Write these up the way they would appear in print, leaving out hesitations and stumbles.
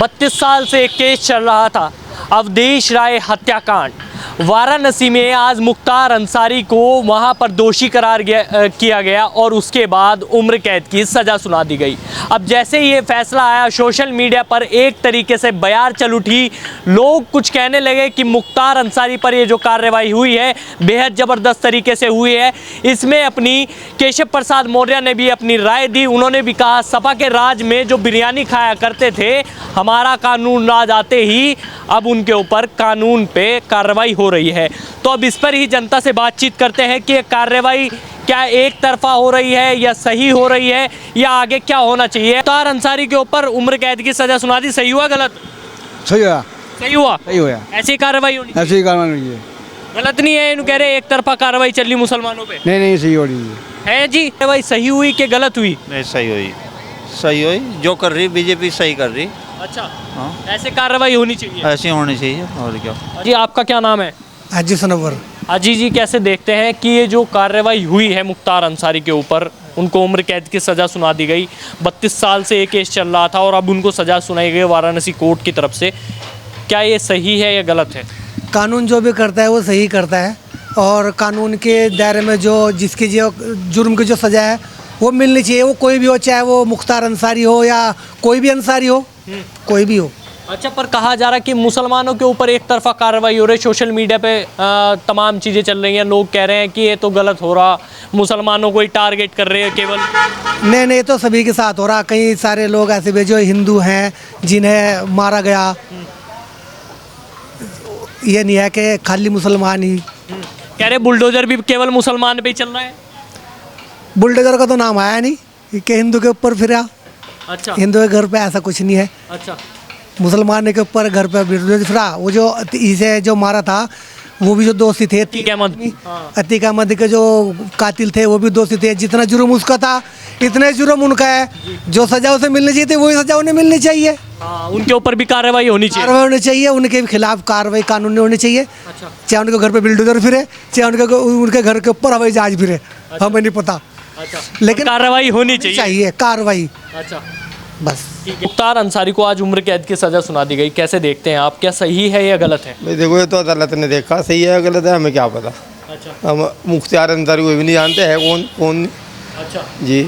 32 साल से एक केस चल रहा था, अवधेश राय हत्याकांड। वाराणसी में आज मुख्तार अंसारी को वहां पर दोषी करार किया गया और उसके बाद उम्र कैद की सज़ा सुना दी गई। अब जैसे ये फैसला आया, सोशल मीडिया पर एक तरीके से बयार चल उठी। लोग कुछ कहने लगे कि मुख्तार अंसारी पर ये जो कार्रवाई हुई है बेहद ज़बरदस्त तरीके से हुई है। इसमें अपनी केशव प्रसाद मौर्य ने भी अपनी राय दी। उन्होंने भी कहा, सपा के राज में जो बिरयानी खाया करते थे, हमारा कानून राज आते ही अब उनके ऊपर कानून पे कार्रवाई हो रही है। तो अब इस पर ही जनता से बातचीत करते हैं कि कार्रवाई क्या एक तरफा हो रही है या सही हो रही है या आगे क्या होना चाहिए। मुख्तार अंसारी के ऊपर उम्र कैद की सजा सुना दी, सही हुआ गलत? सही हुआ। सही हुआ, सही हुआ। ऐसी कार्रवाई होनी ऐसी कार्रवाई हुई है। गलत नहीं है। इन कह रहे एक तरफा कार्रवाई चल रही मुसलमानों पे। नहीं सही हो रही है जी। कार्रवाई सही हुई कि गलत हुई? नहीं, सही हुई, सही हुई। जो कर रही बीजेपी सही कर रही। अच्छा, हाँ, ऐसे कार्रवाई होनी चाहिए। ऐसी होनी चाहिए। और क्या जी, आपका क्या नाम है? हाजी सनवर। अजी जी, कैसे देखते हैं कि ये जो कार्रवाई हुई है मुख्तार अंसारी के ऊपर, उनको उम्र कैद की सज़ा सुना दी गई। 32 साल से ये केस चल रहा था और अब उनको सज़ा सुनाई गई वाराणसी कोर्ट की तरफ से। क्या ये सही है या गलत है? कानून जो भी करता है वो सही करता है और कानून के दायरे में जो जिसकी जो जुर्म की जो सज़ा है वो मिलनी चाहिए। वो कोई भी हो, चाहे वो मुख्तार अंसारी हो या कोई भी अंसारी हो, कोई भी हो। अच्छा, पर कहा जा रहा है कि मुसलमानों के ऊपर एक तरफा कार्रवाई हो रही है। सोशल मीडिया पे तमाम चीज़ें चल रही हैं। लोग कह रहे हैं कि ये तो गलत हो रहा, मुसलमानों को ही टारगेट कर रहे हैं केवल। नहीं, तो सभी के साथ हो रहा। कई सारे लोग ऐसे भी जो हिंदू हैं जिन्हें मारा गया। ये नहीं है कि खाली मुसलमान ही। कह रहे बुलडोजर भी केवल मुसलमान पे ही चल रहा है। बुलडोजर का तो नाम आया नहीं कि हिंदू के ऊपर फिरा। अच्छा, हिंदू के घर पे ऐसा कुछ नहीं है। अच्छा, मुसलमान के ऊपर घर पे बुलडोजर फिरा। वो जो इसे जो मारा था वो भी जो दोषी थे, अतीक अहमद। अतीक अहमद के जो कातिल थे वो भी दोषी थे। जितना जुर्म उसका था इतने जुर्म उनका है। जो सजा उसे मिलनी चाहिए थी वही सजा उन्हें मिलनी चाहिए। हाँ, उनके ऊपर भी कार्रवाई होनी चाहिए। कार्रवाई होनी चाहिए, उनके खिलाफ कार्रवाई कानूनी होनी चाहिए। अच्छा, चाहे उनके घर पे बुलडोजर फिरे, चाहे उनके घर के ऊपर हवाई जहाज फिरे। हमें नहीं पता, अच्छा, लेकिन कार्रवाई होनी चाहिए। कार्रवाई अच्छा, बस। मुख्तार अंसारी को आज उम्र कैद की सजा सुना दी गई। कैसे देखते हैं आप, क्या सही है या गलत है? भाई देखो, ये तो अदालत ने देखा, सही है गलत है हमें क्या पता। अच्छा, हम मुख्तार अंसारी को भी नहीं जानते है कौन। अच्छा जी,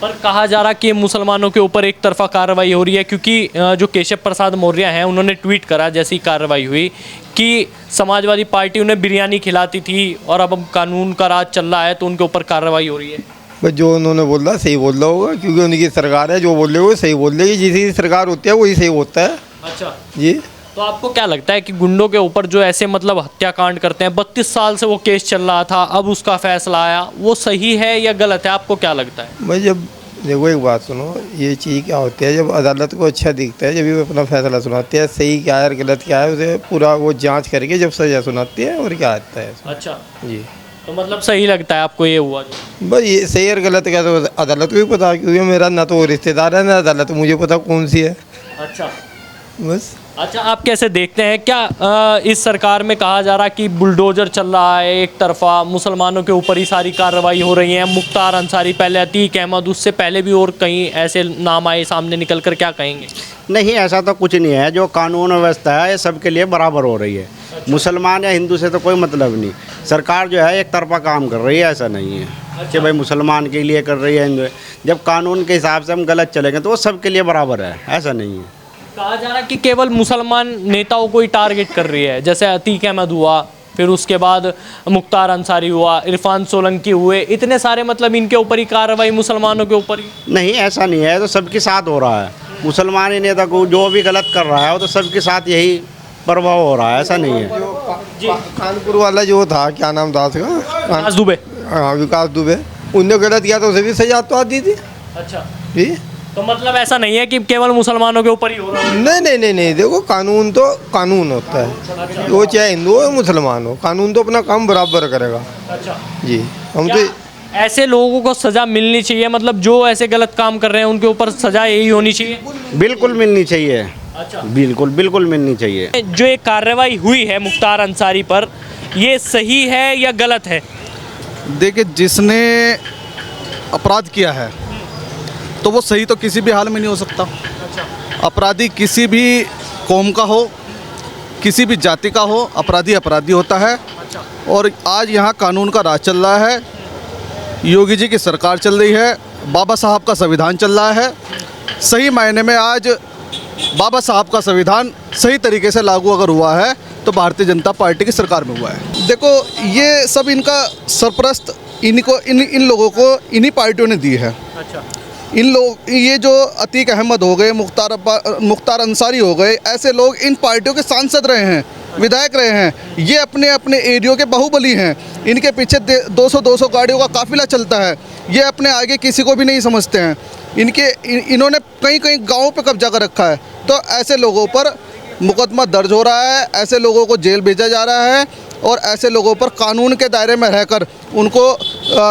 पर कहा जा रहा कि मुसलमानों के ऊपर एक तरफा कार्रवाई हो रही है क्योंकि जो केशव प्रसाद मौर्य हैं उन्होंने ट्वीट करा जैसी कार्रवाई हुई कि समाजवादी पार्टी उन्हें बिरयानी खिलाती थी और अब कानून का राज चल रहा है तो उनके ऊपर कार्रवाई हो रही है। बस जो उन्होंने बोला सही बोल रहा होगा क्योंकि उनकी सरकार है। जो बोल रहे वो सही बोल रही है। जिसकी सरकार होती है वही सही होता है। अच्छा जी, तो आपको क्या लगता है कि गुंडों के ऊपर जो ऐसे मतलब हत्याकांड करते हैं, 32 साल से वो केस चल रहा था, अब उसका फैसला आया, वो सही है या गलत है? आपको क्या लगता है? भाई जब देखो एक बात सुनो, ये चीज़ क्या होती है, जब अदालत को अच्छा दिखता है, जब वो अपना फैसला सुनाती है, सही क्या है और गलत क्या है उसे पूरा वो जांच करके जब सजा सुनाती है और क्या आता है। अच्छा, जी, तो मतलब सही लगता है आपको ये हुआ जो? बस ये सही और गलत क्या तो अदालत को भी पता, क्योंकि मेरा ना तो रिश्तेदार है ना अदालत, मुझे पता कौन सी है। अच्छा, बस। अच्छा, आप कैसे देखते हैं, क्या इस सरकार में कहा जा रहा कि बुलडोजर चल रहा है, एक तरफा मुसलमानों के ऊपर ही सारी कार्रवाई हो रही है? मुख्तार अंसारी, पहले अतीक अहमद, उससे पहले भी और कहीं ऐसे नाम आए सामने निकल कर, क्या कहेंगे? नहीं, ऐसा तो कुछ नहीं है। जो कानून व्यवस्था है ये सबके लिए बराबर हो रही है। मुसलमान या हिंदू से तो कोई मतलब नहीं। सरकार जो है एक तरफा काम कर रही है, ऐसा नहीं है कि भाई मुसलमान के लिए कर रही है हिंदू। जब कानून के हिसाब से हम गलत चलेंगे तो वो सबके लिए बराबर है, ऐसा नहीं है। कहा जा रहा कि केवल मुसलमान नेताओं को ही टारगेट कर रही है, जैसे अतीक अहमद हुआ, फिर उसके बाद मुख्तार अंसारी हुआ, इरफान सोलंकी हुए, इतने सारे मतलब इनके ऊपर ही कार्रवाई मुसलमानों के ऊपर ही। नहीं, ऐसा नहीं है। तो सबके साथ हो रहा है। मुसलमान ही नेता को जो भी गलत कर रहा है वो तो सबके साथ यही प्रभाव हो रहा है, ऐसा नहीं है। कानपुर वाला जो था, क्या नाम था उसका? विकास दुबे। हाँ, विकास दुबे। उनने गलत किया तो उसे भी सजा तो आती थी। अच्छा, जी, तो मतलब ऐसा नहीं है कि केवल मुसलमानों के ऊपर ही हो रहा है? नहीं, देखो कानून तो कानून होता है। वो चाहे हिंदू हो या मुसलमान हो, कानून तो अपना काम बराबर करेगा। अच्छा, जी, हम तो ऐसे लोगों को सजा मिलनी चाहिए, मतलब जो ऐसे गलत काम कर रहे हैं उनके ऊपर सजा यही होनी चाहिए? बिल्कुल मिलनी चाहिए। अच्छा, बिल्कुल मिलनी चाहिए। जो एक कार्रवाई हुई है मुख्तार अंसारी पर, ये सही है या गलत है? देखिए, जिसने अपराध किया है तो वो सही तो किसी भी हाल में नहीं हो सकता। अपराधी किसी भी कौम का हो, किसी भी जाति का हो, अपराधी अपराधी होता है। और आज यहाँ कानून का राज चल रहा है, योगी जी की सरकार चल रही है, बाबा साहब का संविधान चल रहा है। सही मायने में आज बाबा साहब का संविधान सही तरीके से लागू अगर हुआ है तो भारतीय जनता पार्टी की सरकार में हुआ है। देखो, ये सब इनका सरपरस्त इन लोगों को इन्हीं पार्टियों ने दी है। अच्छा, इन लोग, ये जो अतीक अहमद हो गए, मुख्तार अंसारी हो गए, ऐसे लोग इन पार्टियों के सांसद रहे हैं, विधायक रहे हैं। ये अपने अपने एरियो के बाहुबली हैं। इनके पीछे 200 गाड़ियों का काफिला चलता है। ये अपने आगे किसी को भी नहीं समझते हैं। इन्होंने कई गाँवों पे कब्जा कर रखा है। तो ऐसे लोगों पर मुकदमा दर्ज हो रहा है, ऐसे लोगों को जेल भेजा जा रहा है और ऐसे लोगों पर कानून के दायरे में रहकर उनको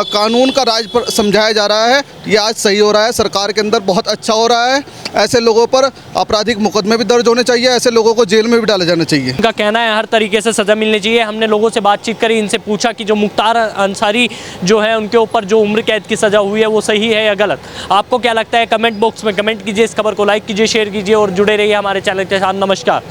कानून का राज पर समझाया जा रहा है। ये आज सही हो रहा है, सरकार के अंदर बहुत अच्छा हो रहा है। ऐसे लोगों पर आपराधिक मुकदमे भी दर्ज होने चाहिए, ऐसे लोगों को जेल में भी डाला जाना चाहिए। उनका कहना है हर तरीके से सज़ा मिलनी चाहिए। हमने लोगों से बातचीत करी, इनसे पूछा कि जो मुख्तार अंसारी जो है उनके ऊपर जो उम्र कैद की सज़ा हुई है वो सही है या गलत। आपको क्या लगता है कमेंट बॉक्स में कमेंट कीजिए, इस खबर को लाइक कीजिए, शेयर कीजिए और जुड़े रहिए हमारे चैनल के साथ। नमस्कार।